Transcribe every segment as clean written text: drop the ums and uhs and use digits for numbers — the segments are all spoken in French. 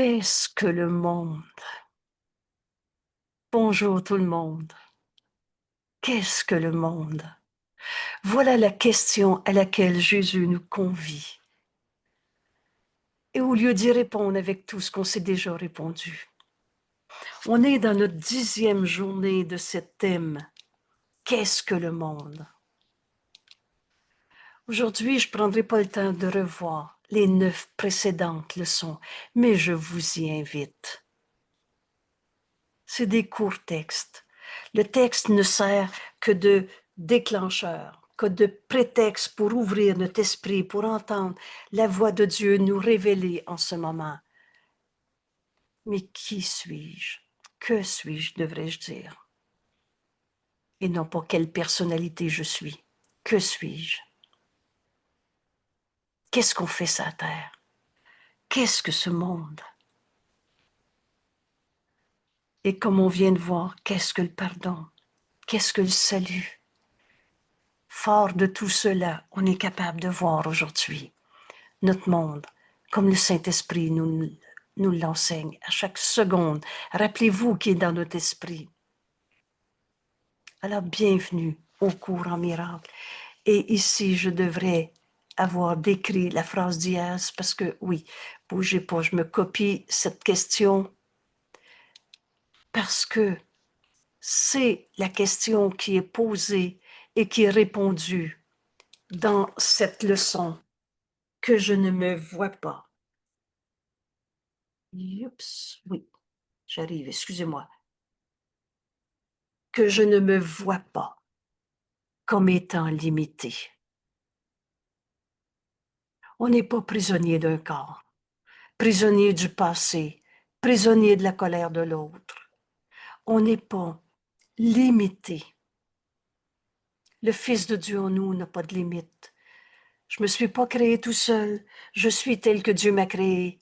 Qu'est-ce que le monde? Bonjour tout le monde. Qu'est-ce que le monde? Voilà la question à laquelle Jésus nous convie. Et au lieu d'y répondre avec tout ce qu'on s'est déjà répondu, on est dans notre 10e journée de ce thème. Qu'est-ce que le monde? Aujourd'hui, je ne prendrai pas le temps de revoir les 9 précédentes leçons, mais je vous y invite. C'est des courts textes. Le texte ne sert que de déclencheur, que de prétexte pour ouvrir notre esprit, pour entendre la voix de Dieu nous révéler en ce moment. Mais qui suis-je? Que suis-je, devrais-je dire? Et non pas quelle personnalité je suis. Que suis-je? Qu'est-ce qu'on fait sur la terre? Qu'est-ce que ce monde? Et comme on vient de voir, qu'est-ce que le pardon? Qu'est-ce que le salut? Fort de tout cela, on est capable de voir aujourd'hui notre monde, comme le Saint-Esprit nous l'enseigne à chaque seconde. Rappelez-vous qui est dans notre esprit. Alors, bienvenue au cours en miracle. Et ici, je devrais avoir décrit la phrase d'hier, parce que, oui, bougez pas, je me copie cette question, parce que c'est la question qui est posée et qui est répondue dans cette leçon, que je ne me vois pas. Oups, oui, j'arrive, excusez-moi. Que je ne me vois pas comme étant limité. On n'est pas prisonnier d'un corps, prisonnier du passé, prisonnier de la colère de l'autre. On n'est pas limité. Le Fils de Dieu en nous n'a pas de limite. Je ne me suis pas créé tout seul. Je suis tel que Dieu m'a créé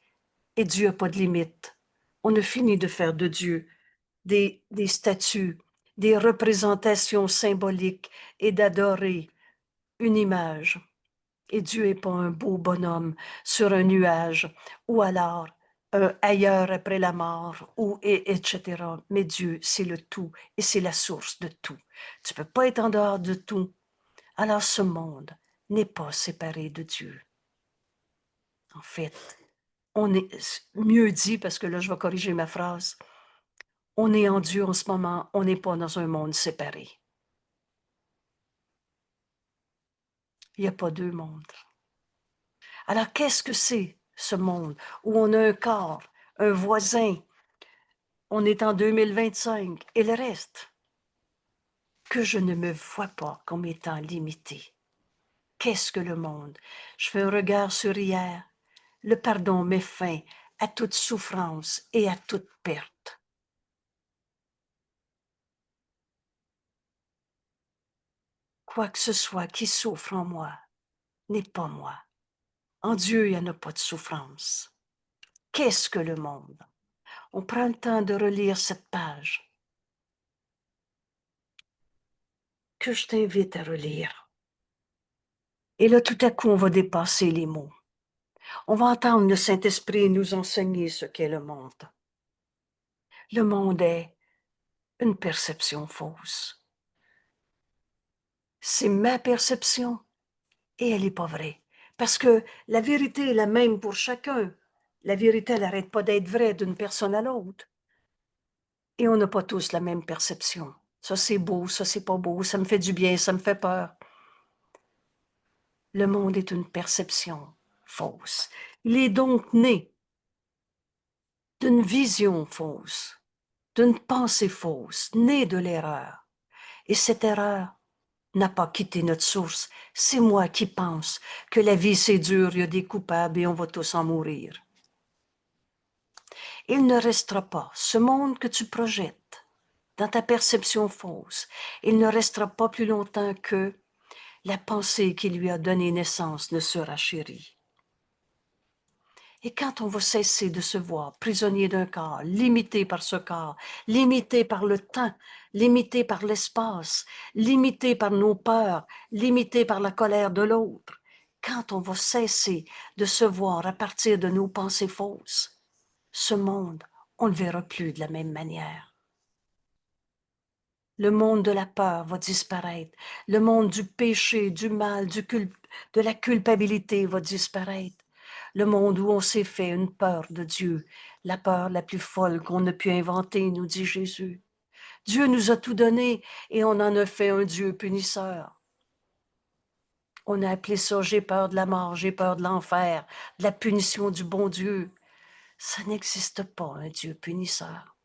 et Dieu n'a pas de limite. On a fini de faire de Dieu des statues, des représentations symboliques et d'adorer une image. Et Dieu n'est pas un beau bonhomme sur un nuage ou alors ailleurs après la mort, etc. Mais Dieu, c'est le tout et c'est la source de tout. Tu ne peux pas être en dehors de tout. Alors ce monde n'est pas séparé de Dieu. En fait, on est mieux dit, parce que là, je vais corriger ma phrase, on est en Dieu en ce moment, on n'est pas dans un monde séparé. Il n'y a pas deux mondes. Alors, qu'est-ce que c'est ce monde où on a un corps, un voisin, on est en 2025 et le reste, que je ne me vois pas comme étant limité. Qu'est-ce que le monde? Je fais un regard sur hier. Le pardon met fin à toute souffrance et à toute perte. Quoi que ce soit qui souffre en moi n'est pas moi. En Dieu, il n'y en a pas de souffrance. Qu'est-ce que le monde? On prend le temps de relire cette page que je t'invite à relire. Et là, tout à coup, on va dépasser les mots. On va entendre le Saint-Esprit nous enseigner ce qu'est le monde. Le monde est une perception fausse. C'est ma perception et elle n'est pas vraie. Parce que la vérité est la même pour chacun. La vérité, elle n'arrête pas d'être vraie d'une personne à l'autre. Et on n'a pas tous la même perception. Ça, c'est beau, ça, c'est pas beau, ça me fait du bien, ça me fait peur. Le monde est une perception fausse. Il est donc né d'une vision fausse, d'une pensée fausse, née de l'erreur. Et cette erreur n'a pas quitté notre source. C'est moi qui pense que la vie c'est dur, il y a des coupables et on va tous en mourir. Il ne restera pas ce monde que tu projettes dans ta perception fausse. Il ne restera pas plus longtemps que la pensée qui lui a donné naissance ne sera chérie. Et quand on va cesser de se voir prisonnier d'un corps, limité par ce corps, limité par le temps, limité par l'espace, limité par nos peurs, limité par la colère de l'autre, quand on va cesser de se voir à partir de nos pensées fausses, ce monde, on ne le verra plus de la même manière. Le monde de la peur va disparaître. Le monde du péché, du mal, de la culpabilité va disparaître. Le monde où on s'est fait une peur de Dieu, la peur la plus folle qu'on a pu inventer, nous dit Jésus. Dieu nous a tout donné et on en a fait un Dieu punisseur. On a appelé ça « j'ai peur de la mort, j'ai peur de l'enfer, de la punition du bon Dieu ». Ça n'existe pas, un Dieu punisseur.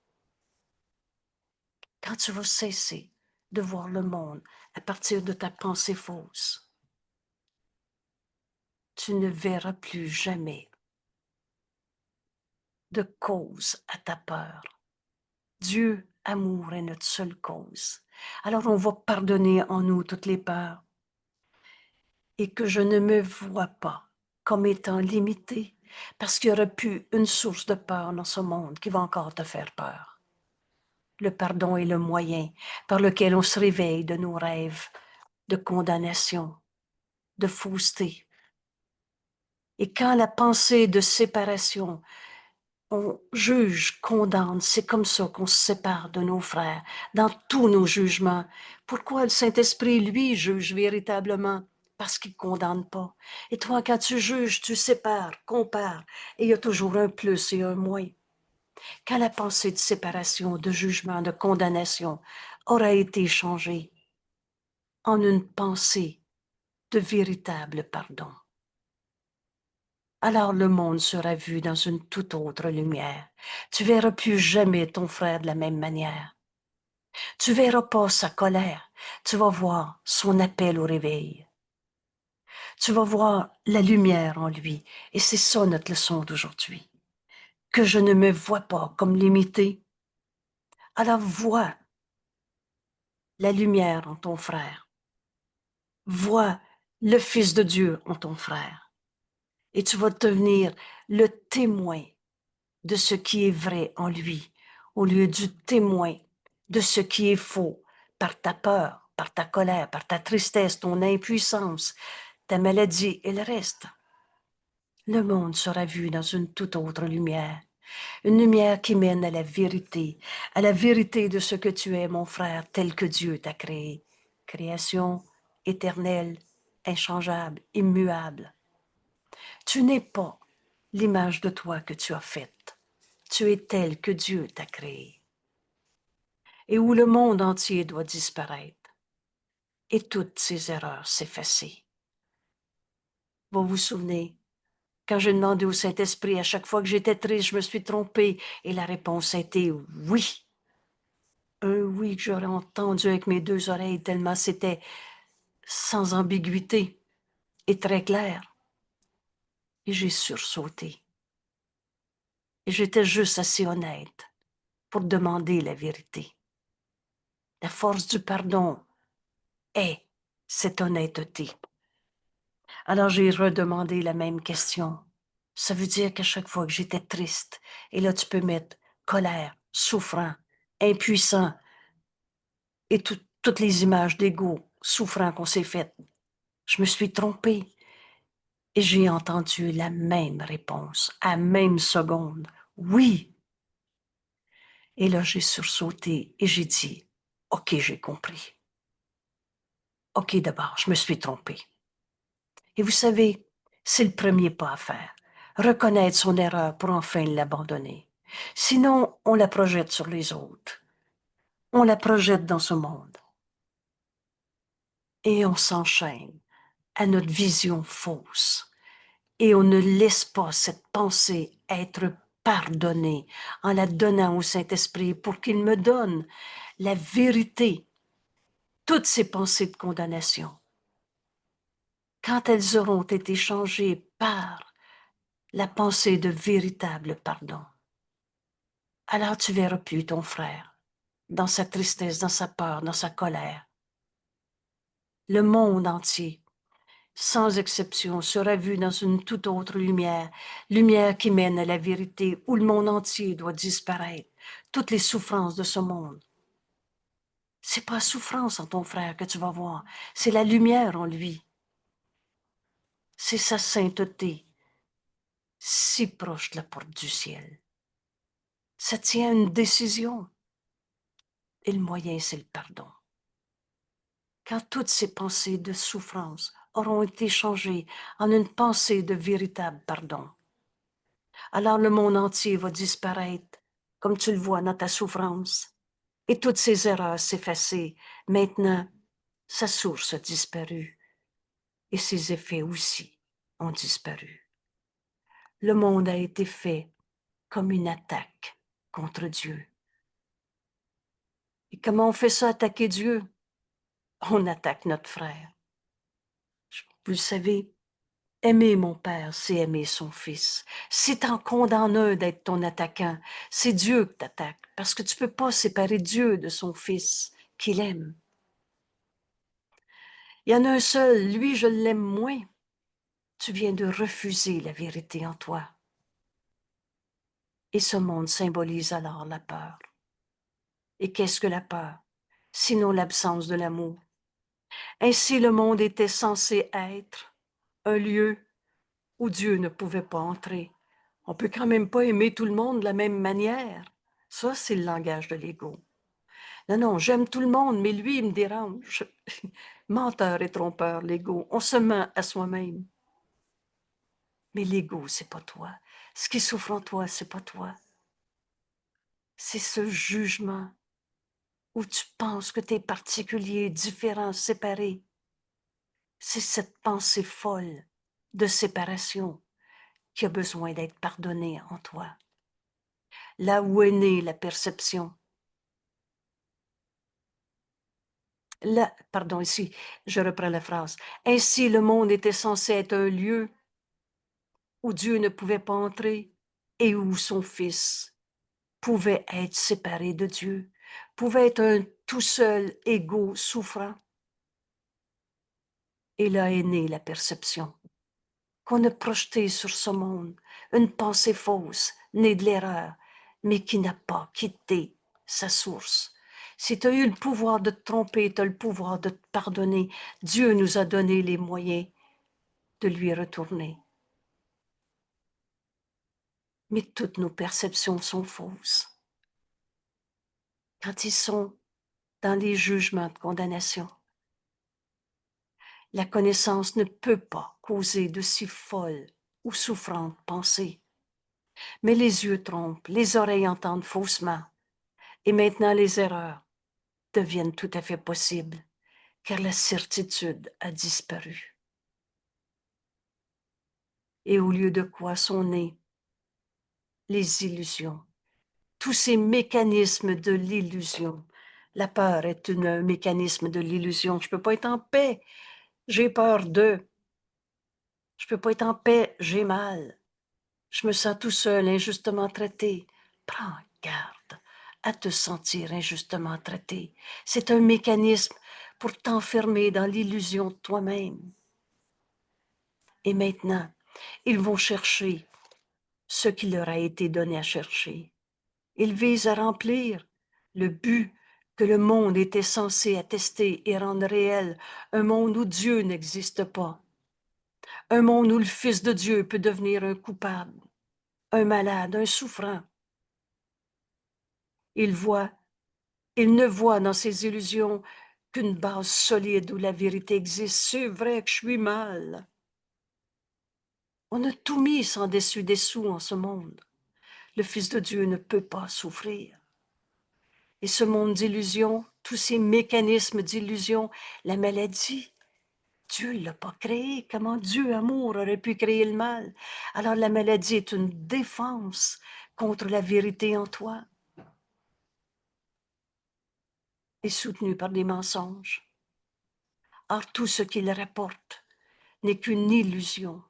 Quand tu vas cesser de voir le monde à partir de ta pensée fausse, tu ne verras plus jamais de cause à ta peur. Dieu, amour, est notre seule cause. Alors on va pardonner en nous toutes les peurs et que je ne me vois pas comme étant limité parce qu'il y aurait plus une source de peur dans ce monde qui va encore te faire peur. Le pardon est le moyen par lequel on se réveille de nos rêves de condamnation, de fausseté. Et quand la pensée de séparation, on juge, condamne, c'est comme ça qu'on se sépare de nos frères, dans tous nos jugements. Pourquoi le Saint-Esprit, lui, juge véritablement? Parce qu'il ne condamne pas. Et toi, quand tu juges, tu sépares, compares, et il y a toujours un plus et un moins. Quand la pensée de séparation, de jugement, de condamnation aura été changée en une pensée de véritable pardon, alors le monde sera vu dans une toute autre lumière. Tu verras plus jamais ton frère de la même manière. Tu verras pas sa colère. Tu vas voir son appel au réveil. Tu vas voir la lumière en lui. Et c'est ça notre leçon d'aujourd'hui. Que je ne me vois pas comme limité. Alors vois la lumière en ton frère. Vois le Fils de Dieu en ton frère. Et tu vas devenir le témoin de ce qui est vrai en lui, au lieu du témoin de ce qui est faux, par ta peur, par ta colère, par ta tristesse, ton impuissance, ta maladie et le reste. Le monde sera vu dans une toute autre lumière, une lumière qui mène à la vérité de ce que tu es, mon frère, tel que Dieu t'a créé. Création éternelle, inchangeable, immuable. Tu n'es pas l'image de toi que tu as faite. Tu es tel que Dieu t'a créé. Et où le monde entier doit disparaître et toutes ses erreurs s'effacer. Vous vous souvenez, quand j'ai demandé au Saint-Esprit, à chaque fois que j'étais triste, je me suis trompée, et la réponse a été oui. Un oui que j'aurais entendu avec mes deux oreilles tellement c'était sans ambiguïté et très clair. Et j'ai sursauté. Et j'étais juste assez honnête pour demander la vérité. La force du pardon est cette honnêteté. Alors j'ai redemandé la même question. Ça veut dire qu'à chaque fois que j'étais triste, et là tu peux mettre colère, souffrant, impuissant, et toutes les images d'ego souffrant qu'on s'est faites, je me suis trompée. Et j'ai entendu la même réponse, à la même seconde. Oui. Et là, j'ai sursauté et j'ai dit, OK, j'ai compris. OK, d'abord, je me suis trompée. Et vous savez, c'est le premier pas à faire. Reconnaître son erreur pour enfin l'abandonner. Sinon, on la projette sur les autres. On la projette dans ce monde. Et on s'enchaîne à notre vision fausse. Et on ne laisse pas cette pensée être pardonnée en la donnant au Saint-Esprit pour qu'il me donne la vérité, toutes ces pensées de condamnation. Quand elles auront été changées par la pensée de véritable pardon, alors tu verras plus ton frère dans sa tristesse, dans sa peur, dans sa colère. Le monde entier, sans exception, sera vu dans une toute autre lumière, lumière qui mène à la vérité, où le monde entier doit disparaître, toutes les souffrances de ce monde. C'est pas la souffrance en ton frère que tu vas voir, c'est la lumière en lui. C'est sa sainteté, si proche de la porte du ciel. Ça tient à une décision. Et le moyen, c'est le pardon. Quand toutes ces pensées de souffrance auront été changées en une pensée de véritable pardon, alors le monde entier va disparaître, comme tu le vois dans ta souffrance, et toutes ces erreurs s'effacer. Maintenant, sa source a disparu et ses effets aussi ont disparu. Le monde a été fait comme une attaque contre Dieu. Et comment on fait ça, attaquer Dieu? On attaque notre frère. Vous le savez, aimer mon père, c'est aimer son fils. Si t'en condamnes un d'être ton attaquant, c'est Dieu que t'attaques, parce que tu peux pas séparer Dieu de son fils qu'il aime. Il y en a un seul, lui, je l'aime moins. Tu viens de refuser la vérité en toi. Et ce monde symbolise alors la peur. Et qu'est-ce que la peur? Sinon l'absence de l'amour. Ainsi le monde était censé être un lieu où Dieu ne pouvait pas entrer. On peut quand même pas aimer tout le monde de la même manière. Ça, c'est le langage de l'ego. Non, non, j'aime tout le monde, mais lui, il me dérange. Menteur et trompeur, l'ego. On se ment à soi-même. Mais l'ego, c'est pas toi. Ce qui souffre en toi, c'est pas toi. C'est ce jugement où tu penses que tu es particulier, différent, séparé. C'est cette pensée folle de séparation qui a besoin d'être pardonnée en toi. Là où est née la perception. Là, pardon, ici, je reprends la phrase. Ainsi, le monde était censé être un lieu où Dieu ne pouvait pas entrer et où son Fils pouvait être séparé de Dieu, pouvait être un tout seul égo souffrant. Et là est née la perception qu'on a projetée sur ce monde, une pensée fausse, née de l'erreur, mais qui n'a pas quitté sa source. Si tu as eu le pouvoir de te tromper, tu as le pouvoir de te pardonner. Dieu nous a donné les moyens de lui retourner. Mais toutes nos perceptions sont fausses. Quand ils sont dans les jugements de condamnation, la connaissance ne peut pas causer de si folles ou souffrantes pensées. Mais les yeux trompent, les oreilles entendent faussement. Et maintenant, les erreurs deviennent tout à fait possibles, car la certitude a disparu. Et au lieu de quoi sont nées les illusions, tous ces mécanismes de l'illusion. La peur est un mécanisme de l'illusion. Je ne peux pas être en paix, j'ai peur d'eux. Je ne peux pas être en paix, j'ai mal. Je me sens tout seul, injustement traité. Prends garde à te sentir injustement traité. C'est un mécanisme pour t'enfermer dans l'illusion de toi-même. Et maintenant, ils vont chercher ce qui leur a été donné à chercher. Ils visent à remplir le but que le monde était censé attester et rendre réel, un monde où Dieu n'existe pas, un monde où le Fils de Dieu peut devenir un coupable, un malade, un souffrant. Ils ne voient dans ces illusions qu'une base solide où la vérité existe. C'est vrai que je suis mal. On a tout mis sans dessus-dessous en ce monde. Le Fils de Dieu ne peut pas souffrir. Et ce monde d'illusion, tous ces mécanismes d'illusion, la maladie, Dieu ne l'a pas créé. Comment Dieu, amour, aurait pu créer le mal? Alors la maladie est une défense contre la vérité en toi et soutenue par des mensonges. Or, tout ce qu'il rapporte n'est qu'une illusion.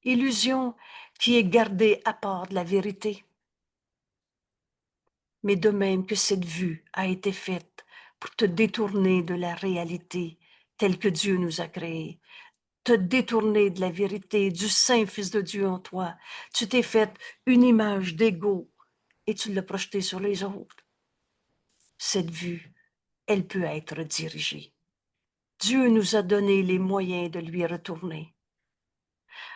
Illusion qui est gardée à part de la vérité. Mais de même que cette vue a été faite pour te détourner de la réalité telle que Dieu nous a créés, te détourner de la vérité du Saint Fils de Dieu en toi. Tu t'es fait une image d'ego et tu l'as projetée sur les autres. Cette vue, elle peut être dirigée. Dieu nous a donné les moyens de lui retourner.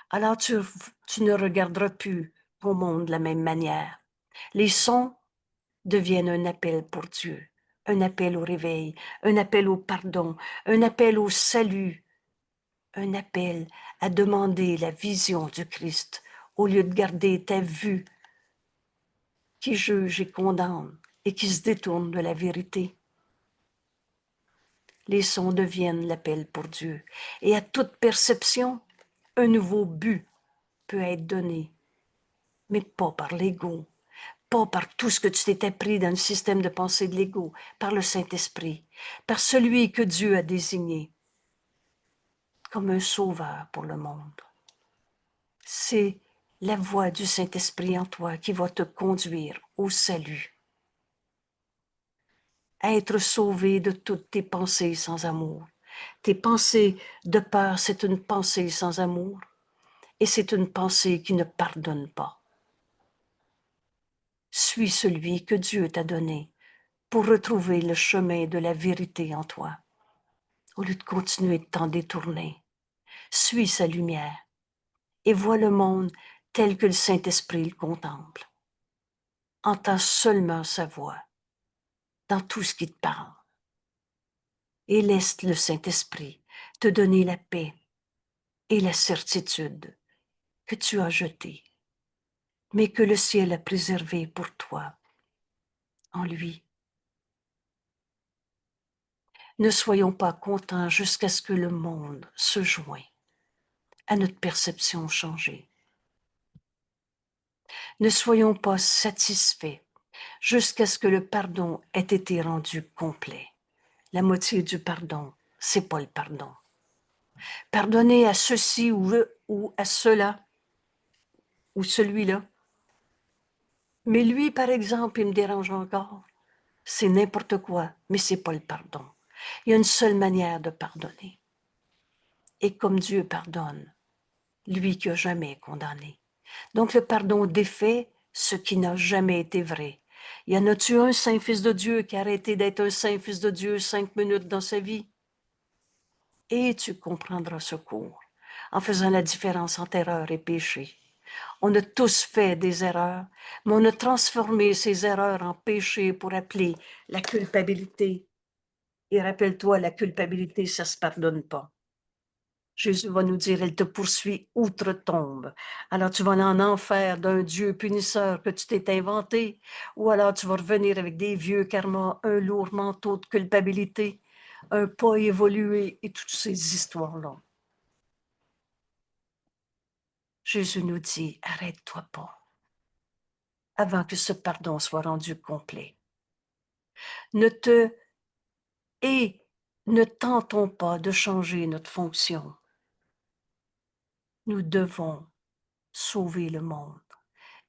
Alors tu ne regarderas plus au monde de la même manière. Les sons deviennent un appel pour Dieu, un appel au réveil, un appel au pardon, un appel au salut, un appel à demander la vision du Christ au lieu de garder ta vue qui juge et condamne et qui se détourne de la vérité. Les sons deviennent l'appel pour Dieu et à toute perception, un nouveau but peut être donné, mais pas par l'ego, pas par tout ce que tu t'es appris dans le système de pensée de l'ego, par le Saint-Esprit, par celui que Dieu a désigné comme un sauveur pour le monde. C'est la voix du Saint-Esprit en toi qui va te conduire au salut. À être sauvé de toutes tes pensées sans amour. Tes pensées de peur, c'est une pensée sans amour et c'est une pensée qui ne pardonne pas. Suis celui que Dieu t'a donné pour retrouver le chemin de la vérité en toi, au lieu de continuer de t'en détourner. Suis sa lumière et vois le monde tel que le Saint-Esprit le contemple. Entends seulement sa voix dans tout ce qui te parle et laisse le Saint-Esprit te donner la paix et la certitude que tu as jetée, mais que le ciel a préservé pour toi en lui. Ne soyons pas contents jusqu'à ce que le monde se joigne à notre perception changée. Ne soyons pas satisfaits jusqu'à ce que le pardon ait été rendu complet. La moitié du pardon, c'est pas le pardon. Pardonner à ceci ou à cela ou celui-là. Mais lui, par exemple, il me dérange encore. C'est n'importe quoi, mais c'est pas le pardon. Il y a une seule manière de pardonner. Et comme Dieu pardonne, lui qui n'a jamais condamné. Donc le pardon défait ce qui n'a jamais été vrai. Y en a-tu un saint fils de Dieu qui a arrêté d'être un saint fils de Dieu 5 minutes dans sa vie? Et tu comprendras ce cours en faisant la différence entre erreur et péché. On a tous fait des erreurs, mais on a transformé ces erreurs en péché pour appeler la culpabilité. Et rappelle-toi, la culpabilité, ça ne se pardonne pas. Jésus va nous dire, elle te poursuit outre-tombe. Alors tu vas en enfer d'un Dieu punisseur que tu t'es inventé, ou alors tu vas revenir avec des vieux karmas, un lourd manteau de culpabilité, un pas évolué et toutes ces histoires-là. Jésus nous dit, arrête-toi pas avant que ce pardon soit rendu complet. Ne tentons pas de changer notre fonction. Nous devons sauver le monde.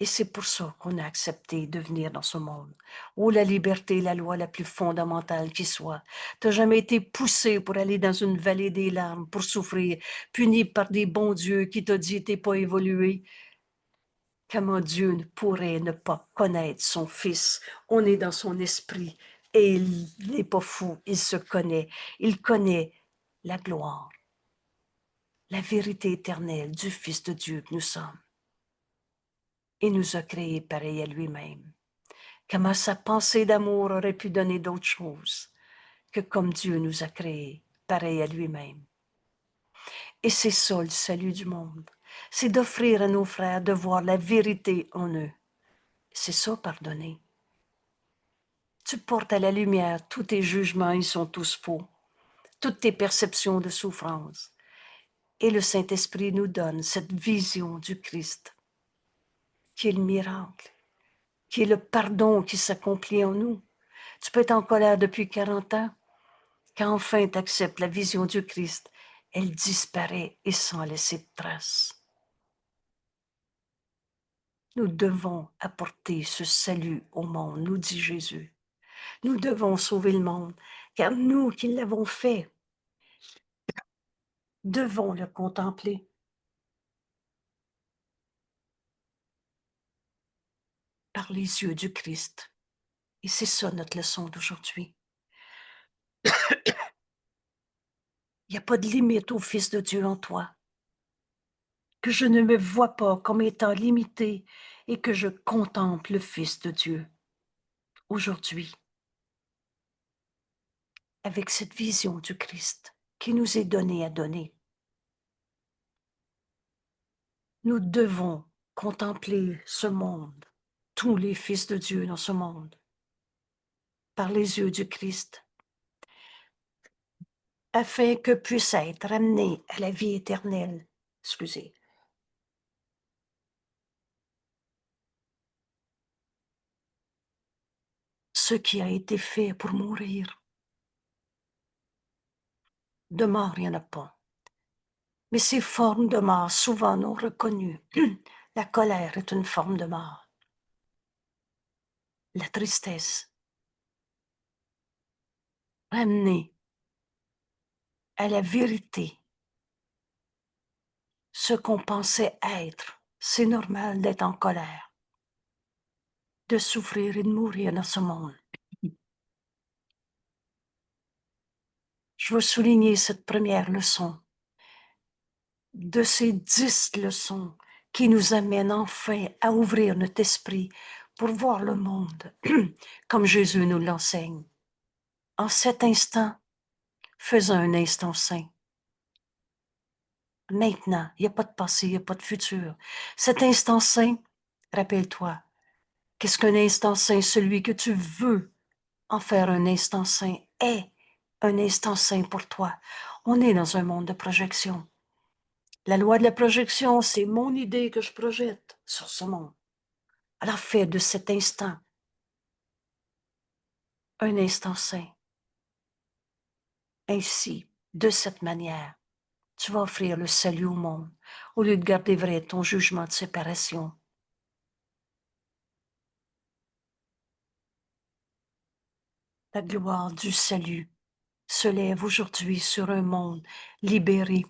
Et c'est pour ça qu'on a accepté de venir dans ce monde, où la liberté est la loi la plus fondamentale qui soit. Tu n'as jamais été poussé pour aller dans une vallée des larmes, pour souffrir, puni par des bons dieux qui t'ont dit t'es pas évolué. Comment Dieu ne pourrait ne pas connaître son Fils? On est dans son esprit et il n'est pas fou, il se connaît. Il connaît la gloire, la vérité éternelle du Fils de Dieu que nous sommes. Il nous a créés pareil à lui-même. Comment sa pensée d'amour aurait pu donner d'autres choses que comme Dieu nous a créés, pareil à lui-même. Et c'est ça le salut du monde. C'est d'offrir à nos frères de voir la vérité en eux. C'est ça, pardonner. Tu portes à la lumière tous tes jugements, ils sont tous faux. Toutes tes perceptions de souffrance. Et le Saint-Esprit nous donne cette vision du Christ, qui est le miracle, qui est le pardon qui s'accomplit en nous. Tu peux être en colère depuis 40 ans. Quand enfin tu acceptes la vision du Christ, elle disparaît et sans laisser de traces. Nous devons apporter ce salut au monde, nous dit Jésus. Nous devons sauver le monde, car nous qui l'avons fait, devons le contempler. Par les yeux du Christ. Et c'est ça notre leçon d'aujourd'hui. Il n'y a pas de limite au Fils de Dieu en toi. que je ne me vois pas comme étant limité et que je contemple le Fils de Dieu. Aujourd'hui, avec cette vision du Christ qui nous est donnée à donner, nous devons contempler ce monde, tous les fils de Dieu dans ce monde, par les yeux du Christ, afin que puissent être amenés à la vie éternelle. Excusez. Ce qui a été fait pour mourir. De mort, il n'y en a pas. Mais ces formes de mort, souvent non reconnues, la colère est une forme de mort. La tristesse, ramener à la vérité ce qu'on pensait être. C'est normal d'être en colère, de souffrir et de mourir dans ce monde. Je veux souligner cette première leçon de ces 10 leçons qui nous amènent enfin à ouvrir notre esprit pour voir le monde comme Jésus nous l'enseigne. En cet instant, faisons un instant saint. Maintenant, il n'y a pas de passé, il n'y a pas de futur. Cet instant saint, rappelle-toi, qu'est-ce qu'un instant saint? Celui que tu veux en faire un instant saint est un instant saint pour toi. On est dans un monde de projection. La loi de la projection, c'est mon idée que je projette sur ce monde. Alors fais de cet instant un instant saint. Ainsi, de cette manière, tu vas offrir le salut au monde au lieu de garder vrai ton jugement de séparation. La gloire du salut se lève aujourd'hui sur un monde libéré,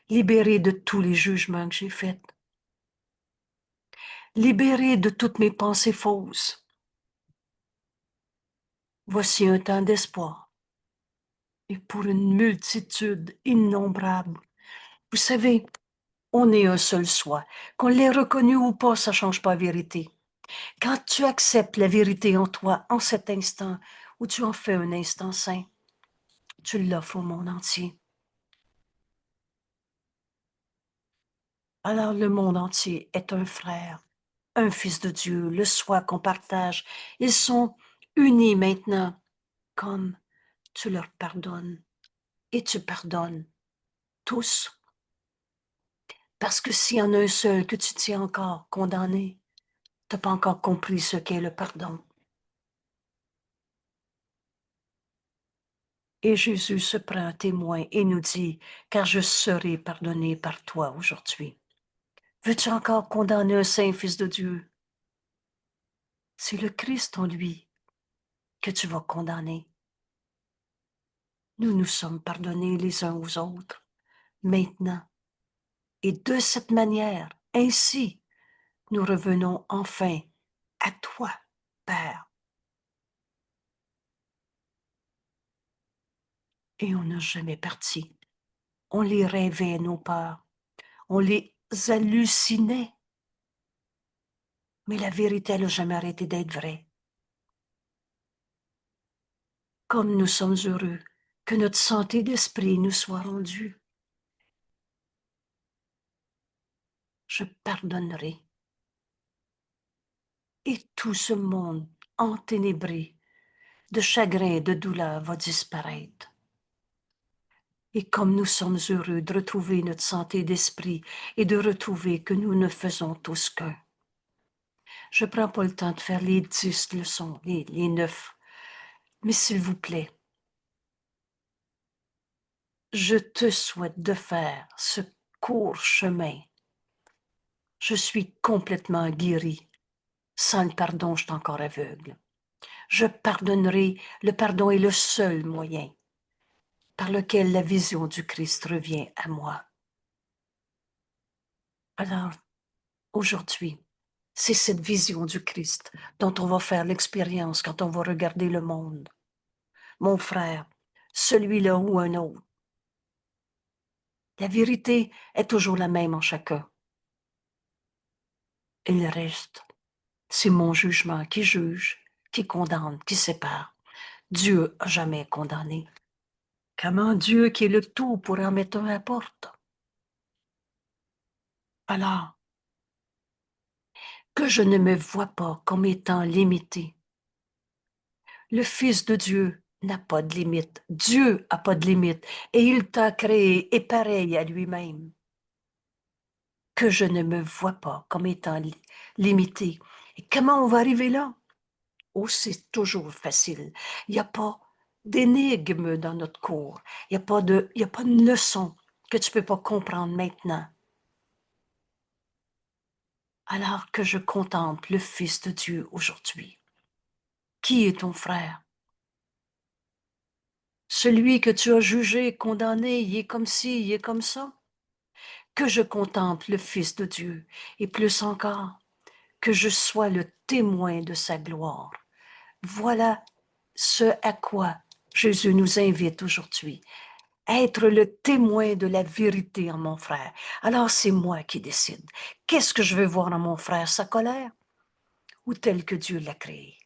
libéré de tous les jugements que j'ai faits, libéré de toutes mes pensées fausses. Voici un temps d'espoir et pour une multitude innombrable. Vous savez, on est un seul soi. Qu'on l'ait reconnu ou pas, ça ne change pas la vérité. Quand tu acceptes la vérité en toi, en cet instant, où tu en fais un instant saint, tu l'offres au monde entier. Alors le monde entier est un frère, un fils de Dieu, le soi qu'on partage. Ils sont unis maintenant, comme tu leur pardonnes et tu pardonnes tous. Parce que s'il y en a un seul que tu tiens encore condamné, tu n'as pas encore compris ce qu'est le pardon. Et Jésus se prend un témoin et nous dit, car je serai pardonné par toi aujourd'hui. Veux-tu encore condamner un saint fils de Dieu? C'est le Christ en lui que tu vas condamner. Nous nous sommes pardonnés les uns aux autres, maintenant. Et de cette manière, ainsi, nous revenons enfin à toi, Père. Et on n'a jamais parti. On les rêvait, nos peurs. On les hallucinait. Mais la vérité n'a jamais arrêté d'être vraie. Comme nous sommes heureux que notre santé d'esprit nous soit rendue. Je pardonnerai. Et tout ce monde enténébré de chagrin et de douleur va disparaître. Et comme nous sommes heureux de retrouver notre santé d'esprit et de retrouver que nous ne faisons tous qu'un. Je ne prends pas le temps de faire les 10 leçons, les 9. Mais s'il vous plaît, je te souhaite de faire ce court chemin. Je suis complètement guéri. Sans le pardon, je suis encore aveugle. Je pardonnerai. Le pardon est le seul moyen par lequel la vision du Christ revient à moi. Alors, aujourd'hui, c'est cette vision du Christ dont on va faire l'expérience quand on va regarder le monde. Mon frère, celui-là ou un autre. La vérité est toujours la même en chacun. Et le reste, c'est mon jugement qui juge, qui condamne, qui sépare. Dieu n'a jamais condamné. Comment Dieu qui est le tout pourrait en mettre un à la porte? Alors, que je ne me vois pas comme étant limité. Le Fils de Dieu n'a pas de limite. Dieu n'a pas de limite. Et il t'a créé et pareil à lui-même. Que je ne me vois pas comme étant limité. Et comment on va arriver là? Oh, c'est toujours facile. Il n'y a pas d'énigme dans notre cours. Il n'y a pas une leçon que tu ne peux pas comprendre maintenant. Alors que je contemple le Fils de Dieu aujourd'hui. Qui est ton frère? Celui que tu as jugé, condamné, il est comme ci, il est comme ça. Que je contemple le Fils de Dieu, et plus encore, que je sois le témoin de sa gloire. Voilà ce à quoi Jésus nous invite aujourd'hui. Être le témoin de la vérité en mon frère. Alors c'est moi qui décide. Qu'est-ce que je veux voir en mon frère? Sa colère ou tel que Dieu l'a créé?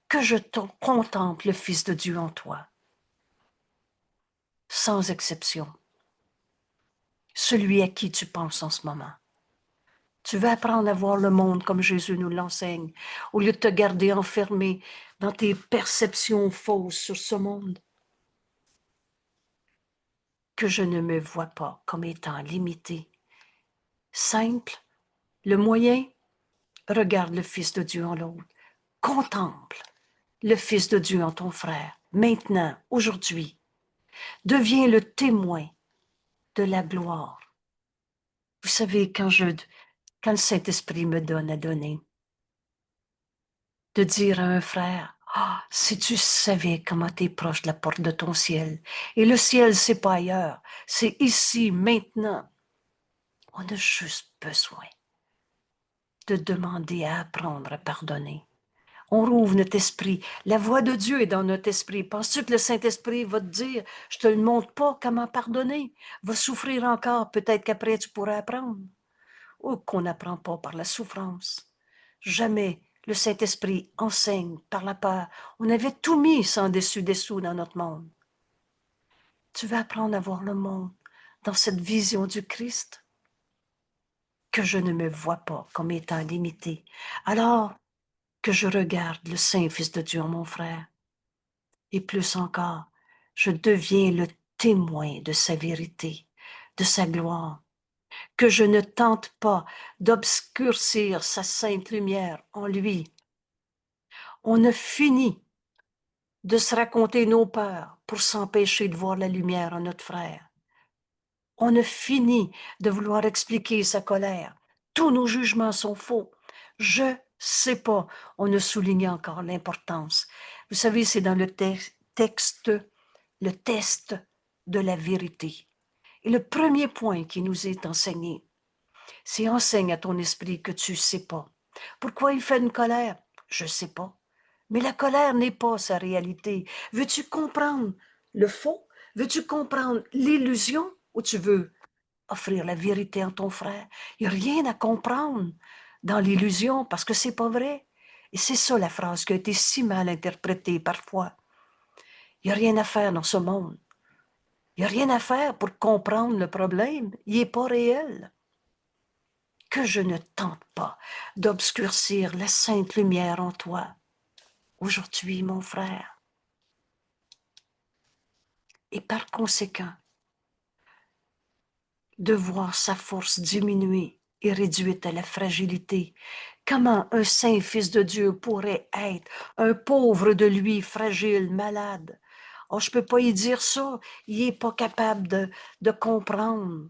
Que je contemple le Fils de Dieu en toi, sans exception. Celui à qui tu penses en ce moment. Tu veux apprendre à voir le monde comme Jésus nous l'enseigne, au lieu de te garder enfermé dans tes perceptions fausses sur ce monde. Que je ne me vois pas comme étant limité. Simple, le moyen, regarde le Fils de Dieu en l'autre. Contemple le Fils de Dieu en ton frère, maintenant, aujourd'hui. Deviens le témoin de la gloire. Vous savez, quand le Saint-Esprit me donne à donner, de dire à un frère, ah, si tu savais comment tu es proche de la porte de ton ciel, et le ciel, c'est pas ailleurs, c'est ici, maintenant. On a juste besoin de demander à apprendre à pardonner. On rouvre notre esprit. La voix de Dieu est dans notre esprit. Penses-tu que le Saint-Esprit va te dire, je te le montre pas comment pardonner? Va souffrir encore, peut-être qu'après tu pourras apprendre. Ou qu'on n'apprend pas par la souffrance. Jamais le Saint-Esprit enseigne par la peur. On avait tout mis sans dessus-dessous dans notre monde. Tu veux apprendre à voir le monde dans cette vision du Christ? Que je ne me vois pas comme étant limité. Alors que je regarde le Saint-Fils de Dieu, mon frère. Et plus encore, je deviens le témoin de sa vérité, de sa gloire. Que je ne tente pas d'obscurcir sa sainte lumière en lui. On a fini de se raconter nos peurs pour s'empêcher de voir la lumière en notre frère. On a fini de vouloir expliquer sa colère. Tous nos jugements sont faux. Je sais pas. On a souligné encore l'importance. Vous savez, c'est dans le texte, le test de la vérité. Et le premier point qui nous est enseigné, c'est enseigne à ton esprit que tu sais pas. Pourquoi il fait une colère? Je sais pas. Mais la colère n'est pas sa réalité. Veux-tu comprendre le faux? Veux-tu comprendre l'illusion? Ou tu veux offrir la vérité à ton frère? Il n'y a rien à comprendre dans l'illusion parce que c'est pas vrai. Et c'est ça la phrase qui a été si mal interprétée parfois. Il n'y a rien à faire dans ce monde. Il n'y a rien à faire pour comprendre le problème. Il n'est pas réel. Que je ne tente pas d'obscurcir la sainte lumière en toi. Aujourd'hui, mon frère. Et par conséquent, de voir sa force diminuer et réduite à la fragilité. Comment un saint fils de Dieu pourrait être un pauvre de lui, fragile, malade? Oh, je ne peux pas y dire ça. Il n'est pas capable de comprendre.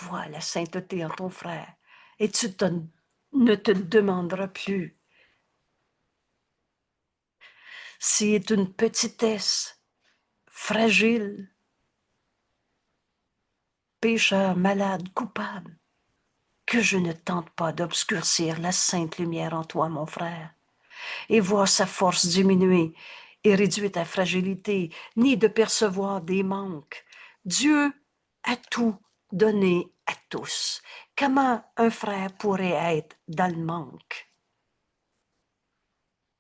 Vois la sainteté en ton frère et ne te demanderas plus s'il est une petitesse, fragile, pécheur, malade, coupable. Que je ne tente pas d'obscurcir la sainte lumière en toi, mon frère, et voir sa force diminuer et réduite à fragilité, ni de percevoir des manques. Dieu a tout donné à tous. Comment un frère pourrait être dans le manque,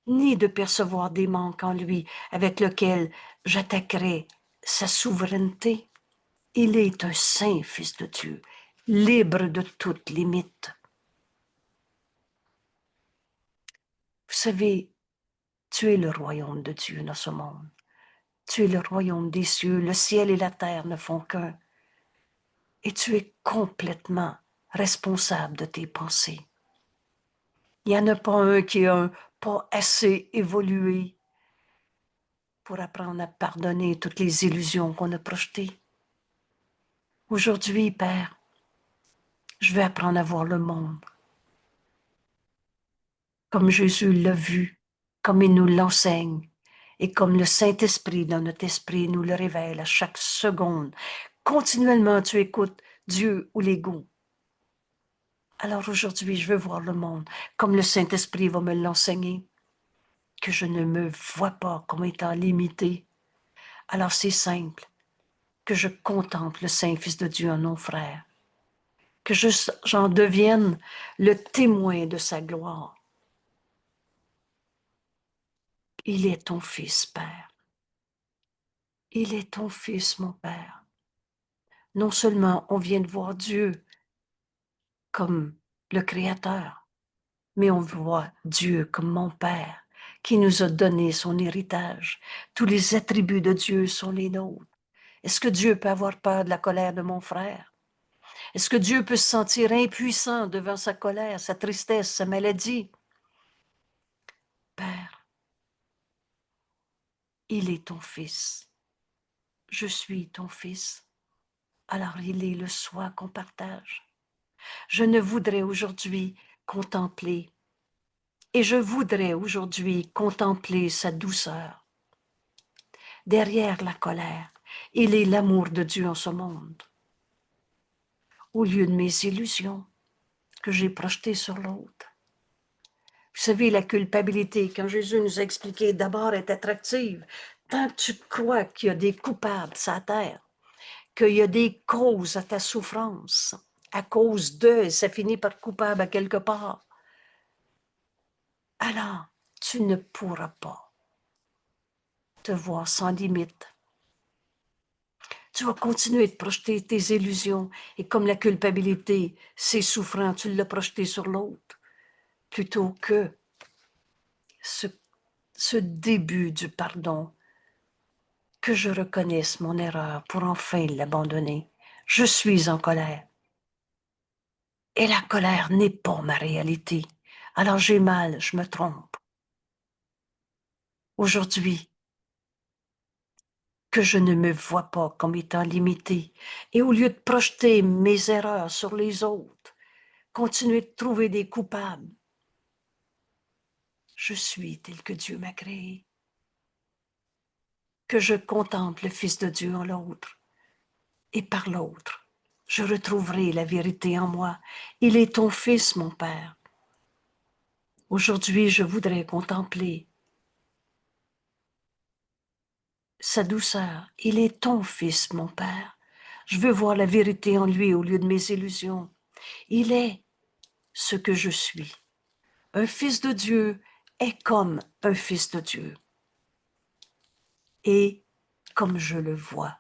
ni de percevoir des manques en lui avec lesquels j'attaquerai sa souveraineté? Il est un saint Fils de Dieu, libre de toute limite. Vous savez, tu es le royaume de Dieu dans ce monde. Tu es le royaume des cieux. Le ciel et la terre ne font qu'un. Et tu es complètement responsable de tes pensées. Il n'y en a pas un qui a pas assez évolué pour apprendre à pardonner toutes les illusions qu'on a projetées. Aujourd'hui, Père, je vais apprendre à voir le monde comme Jésus l'a vu, comme il nous l'enseigne, et comme le Saint-Esprit dans notre esprit nous le révèle à chaque seconde. Continuellement, tu écoutes Dieu ou l'ego. Alors aujourd'hui, je veux voir le monde comme le Saint-Esprit va me l'enseigner, que je ne me vois pas comme étant limité. Alors c'est simple, que je contemple le Saint-Fils de Dieu en nos frères, que j'en devienne le témoin de sa gloire. Il est ton Fils, Père. Il est ton Fils, mon Père. Non seulement on vient de voir Dieu comme le Créateur, mais on voit Dieu comme mon Père, qui nous a donné son héritage. Tous les attributs de Dieu sont les nôtres. Est-ce que Dieu peut avoir peur de la colère de mon frère? Est-ce que Dieu peut se sentir impuissant devant sa colère, sa tristesse, sa maladie? Père, il est ton Fils. Je suis ton Fils. Alors il est le soi qu'on partage. Je ne voudrais aujourd'hui contempler, et je voudrais aujourd'hui contempler sa douceur. Derrière la colère, il est l'amour de Dieu en ce monde. Au lieu de mes illusions que j'ai projetées sur l'autre. Vous savez, la culpabilité, quand Jésus nous a expliqué, d'abord est attractive. Tant que tu crois qu'il y a des coupables sur la terre, qu'il y a des causes à ta souffrance, à cause d'eux, ça finit par coupable à quelque part, alors tu ne pourras pas te voir sans limite. Tu vas continuer de projeter tes illusions et comme la culpabilité, c'est souffrant, tu l'as projeté sur l'autre, plutôt que ce début du pardon, que je reconnaisse mon erreur pour enfin l'abandonner. Je suis en colère. Et la colère n'est pas ma réalité. Alors j'ai mal, je me trompe. Aujourd'hui, que je ne me vois pas comme étant limité. Et au lieu de projeter mes erreurs sur les autres, continuer de trouver des coupables, je suis tel que Dieu m'a créé. Que je contemple le Fils de Dieu en l'autre. Et par l'autre, je retrouverai la vérité en moi. Il est ton Fils, mon Père. Aujourd'hui, je voudrais contempler sa douceur. Il est ton Fils, mon Père. Je veux voir la vérité en lui au lieu de mes illusions. Il est ce que je suis. Un fils de Dieu est comme un fils de Dieu. Et comme je le vois,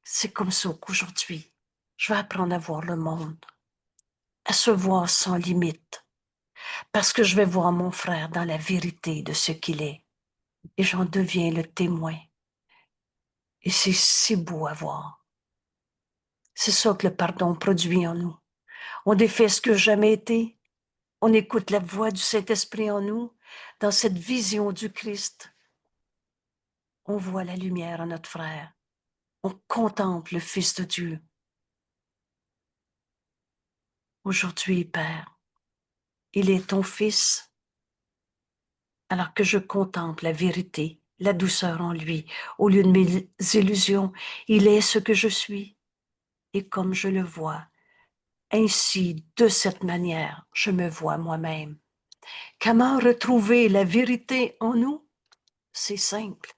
c'est comme ça qu'aujourd'hui, je vais apprendre à voir le monde, à se voir sans limite, parce que je vais voir mon frère dans la vérité de ce qu'il est. Et j'en deviens le témoin. Et c'est si beau à voir. C'est ça que le pardon produit en nous. On défait ce que jamais été. On écoute la voix du Saint-Esprit en nous, dans cette vision du Christ. On voit la lumière en notre frère. On contemple le Fils de Dieu. Aujourd'hui, Père, il est ton Fils, alors que je contemple la vérité, la douceur en lui. Au lieu de mes illusions, il est ce que je suis. Et comme je le vois, ainsi, de cette manière, je me vois moi-même. Comment retrouver la vérité en nous? C'est simple.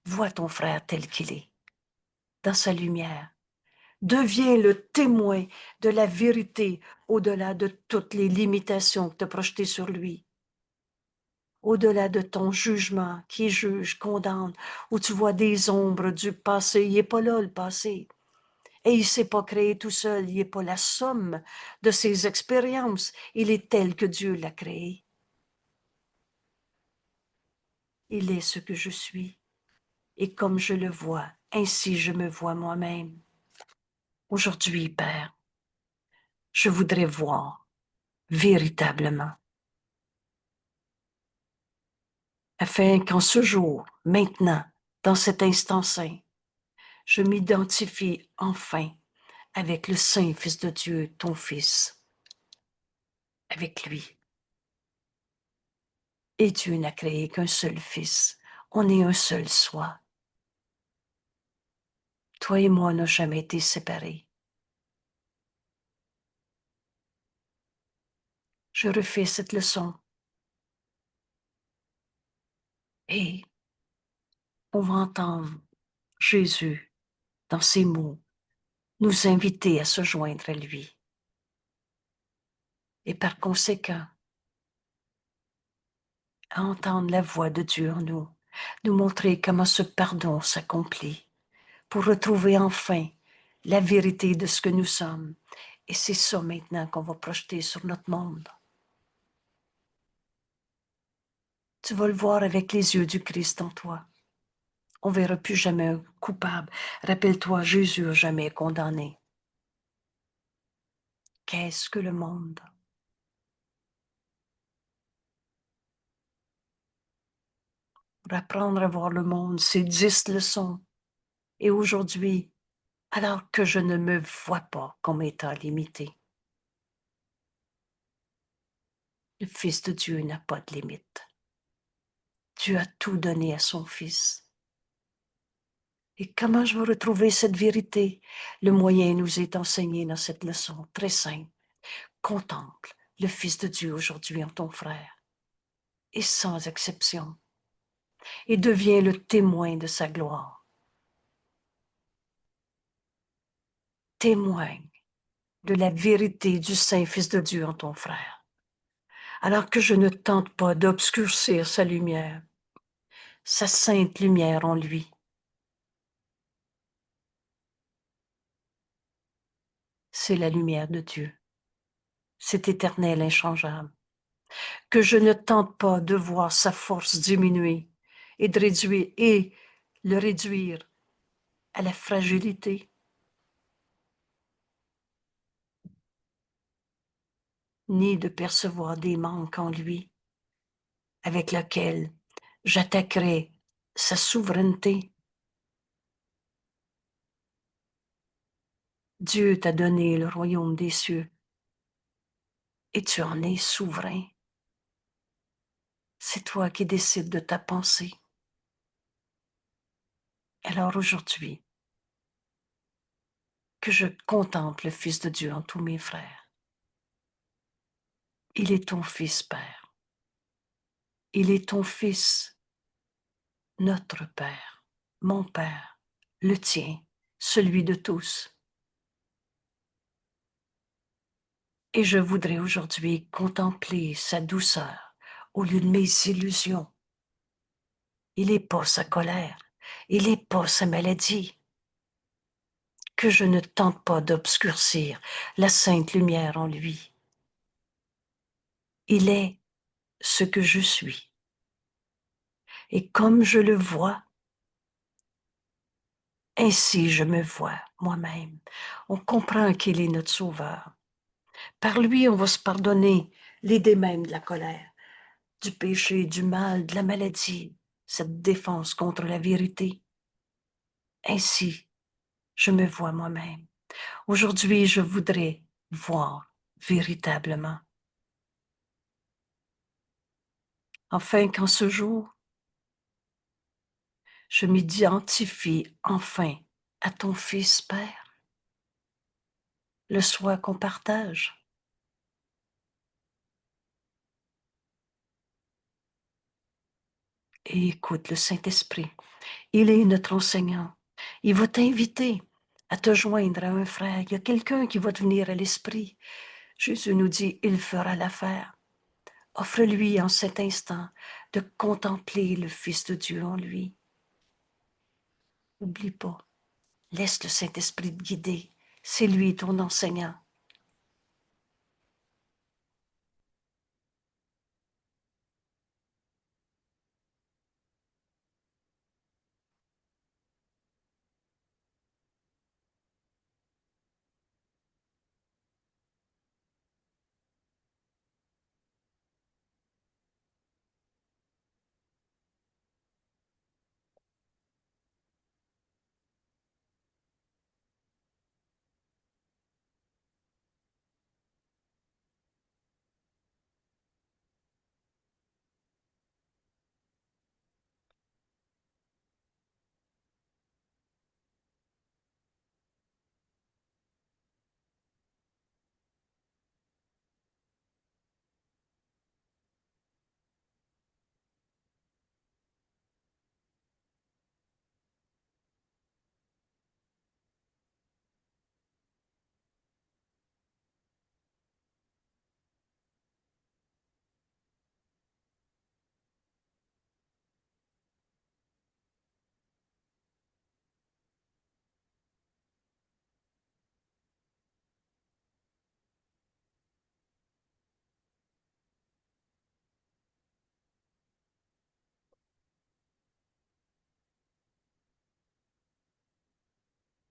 Vois ton frère tel qu'il est, dans sa lumière. Deviens le témoin de la vérité au-delà de toutes les limitations que tu as projetées sur lui. Au-delà de ton jugement qui juge, condamne, où tu vois des ombres du passé. Il n'est pas là, le passé. Et il ne s'est pas créé tout seul. Il n'est pas la somme de ses expériences. Il est tel que Dieu l'a créé. Il est ce que je suis. Et comme je le vois, ainsi je me vois moi-même. Aujourd'hui, Père, je voudrais voir véritablement, afin qu'en ce jour, maintenant, dans cet instant saint, je m'identifie enfin avec le Saint Fils de Dieu, ton Fils, avec lui. Et Dieu n'a créé qu'un seul Fils. On est un seul soi. Toi et moi n'ont jamais été séparés. Je refais cette leçon. Et on va entendre Jésus, dans ses mots, nous inviter à se joindre à lui. Et par conséquent, à entendre la voix de Dieu en nous, nous montrer comment ce pardon s'accomplit pour retrouver enfin la vérité de ce que nous sommes. Et c'est ça maintenant qu'on va projeter sur notre monde. Tu vas le voir avec les yeux du Christ en toi. On ne verra plus jamais un coupable. Rappelle-toi, Jésus n'a jamais condamné. Qu'est-ce que le monde? Pour apprendre à voir le monde, c'est 10 leçons. Et aujourd'hui, alors que je ne me vois pas comme étant limité, le Fils de Dieu n'a pas de limite. Dieu a tout donné à son Fils. Et comment je vais retrouver cette vérité? Le moyen nous est enseigné dans cette leçon très simple. Contemple le Fils de Dieu aujourd'hui en ton frère, et sans exception, et deviens le témoin de sa gloire. Témoigne de la vérité du Saint Fils de Dieu en ton frère, alors que je ne tente pas d'obscurcir sa lumière, sa sainte lumière en lui. C'est la lumière de Dieu, c'est éternel, inchangeable. Que je ne tente pas de voir sa force diminuer et de réduire et le réduire à la fragilité, ni de percevoir des manques en lui, avec lesquels j'attaquerai sa souveraineté. Dieu t'a donné le royaume des cieux et tu en es souverain. C'est toi qui décides de ta pensée. Alors aujourd'hui, que je contemple le Fils de Dieu en tous mes frères. Il est ton Fils, Père. Il est ton Fils, notre Père, mon Père, le tien, celui de tous. Et je voudrais aujourd'hui contempler sa douceur au lieu de mes illusions. Il n'est pas sa colère, il n'est pas sa maladie. Que je ne tente pas d'obscurcir la sainte lumière en lui. Il est ce que je suis. Et comme je le vois, ainsi je me vois moi-même. On comprend qu'il est notre sauveur. Par lui, on va se pardonner l'idée même de la colère, du péché, du mal, de la maladie, cette défense contre la vérité. Ainsi, je me vois moi-même. Aujourd'hui, je voudrais voir véritablement. Afin qu'en ce jour, je m'identifie enfin à ton Fils, Père, le soi qu'on partage. Et écoute le Saint-Esprit. Il est notre enseignant. Il va t'inviter à te joindre à un frère. Il y a quelqu'un qui va te venir à l'esprit. Jésus nous dit, il fera l'affaire. Offre-lui en cet instant de contempler le Fils de Dieu en lui. N'oublie pas, laisse le Saint-Esprit te guider. C'est lui ton enseignant.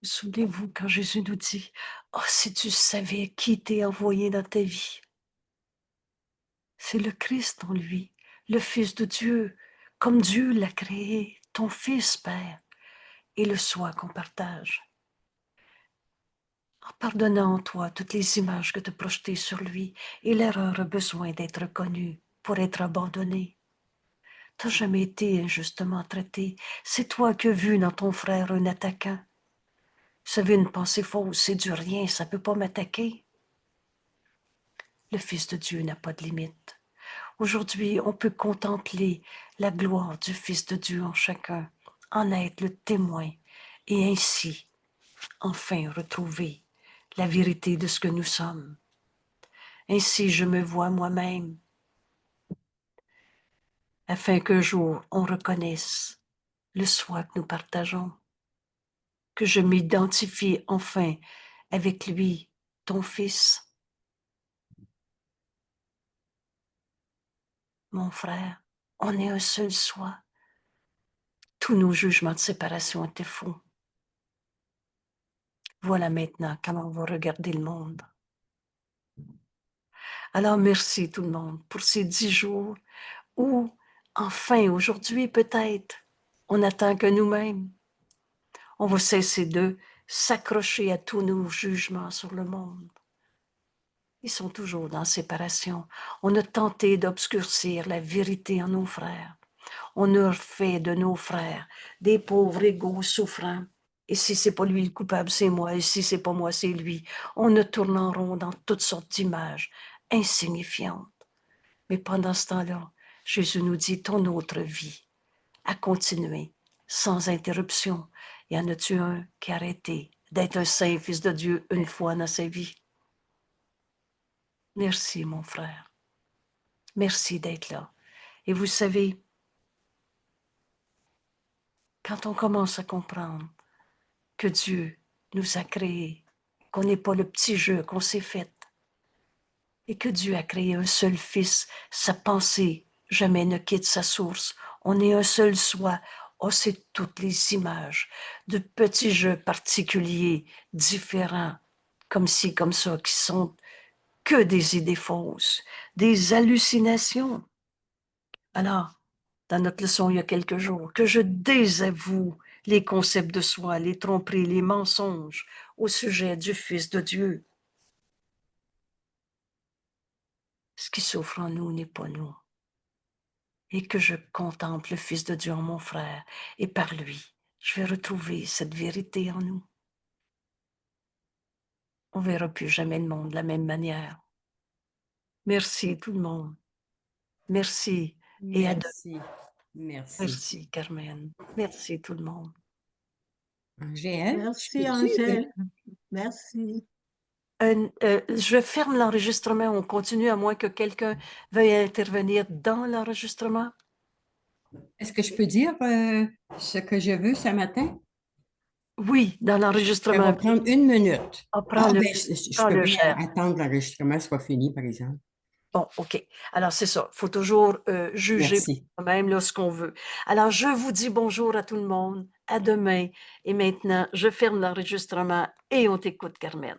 Souvenez-vous quand Jésus nous dit, « Oh, si tu savais qui t'est envoyé dans ta vie, c'est le Christ en lui, le Fils de Dieu, comme Dieu l'a créé, ton Fils, Père, et le soi qu'on partage. En pardonnant en toi toutes les images que tu as projetées sur lui, et l'erreur a besoin d'être connue pour être abandonnée. Tu n'as jamais été injustement traité. C'est toi qui as vu dans ton frère un attaquant. Ça veut une pensée fausse, c'est du rien, ça ne peut pas m'attaquer. Le Fils de Dieu n'a pas de limite. Aujourd'hui, on peut contempler la gloire du Fils de Dieu en chacun, en être le témoin, et ainsi, enfin, retrouver la vérité de ce que nous sommes. Ainsi, je me vois moi-même, afin qu'un jour, on reconnaisse le soi que nous partageons, que je m'identifie enfin avec lui, ton Fils, mon frère. On est un seul soi. Tous nos jugements de séparation étaient faux. Voilà maintenant comment on va regarder le monde. Alors merci tout le monde pour ces 10 jours où, enfin, aujourd'hui peut-être, on n'attend que nous-mêmes. On va cesser de s'accrocher à tous nos jugements sur le monde. Ils sont toujours dans séparation. On a tenté d'obscurcir la vérité en nos frères. On a fait de nos frères des pauvres égaux souffrants. Et si c'est pas lui le coupable, c'est moi. Et si c'est pas moi, c'est lui. On a tourné en rond dans toutes sortes d'images insignifiantes. Mais pendant ce temps-là, Jésus nous dit, ton autre vie a continué sans interruption. Y en a-tu un qui a arrêté d'être un saint fils de Dieu une fois dans sa vie? Merci, mon frère. Merci d'être là. Et vous savez, quand on commence à comprendre que Dieu nous a créés, qu'on n'est pas le petit jeu qu'on s'est fait, et que Dieu a créé un seul Fils, sa pensée jamais ne quitte sa source. On est un seul soi. Oh, c'est toutes les images de petits jeux particuliers, différents, comme ci, comme ça, qui sont que des idées fausses, des hallucinations. Alors, dans notre leçon il y a quelques jours, que je désavoue les concepts de soi, les tromperies, les mensonges au sujet du Fils de Dieu. Ce qui souffre en nous n'est pas nous. Et que je contemple le Fils de Dieu en mon frère, et par lui, je vais retrouver cette vérité en nous. On ne verra plus jamais le monde de la même manière. Merci tout le monde. Merci et à demain. Merci. Merci. Merci Carmen. Merci tout le monde. Angèle, je Merci, peux-tu? Angèle. Merci. Je ferme l'enregistrement. On continue à moins que quelqu'un veuille intervenir dans l'enregistrement. Est-ce que je peux dire ce que je veux ce matin? Oui, dans Ça l'enregistrement. va prendre 1 minute. Ah, Ah, ben, je peux prends-le, bien cher. attendre que l'enregistrement soit fini, par exemple. Bon, OK. Alors, c'est ça. Il faut toujours juger Merci. même là, ce qu'on veut. Alors, je vous dis bonjour à tout le monde. À demain. Et maintenant, je ferme l'enregistrement et on t'écoute, Carmen.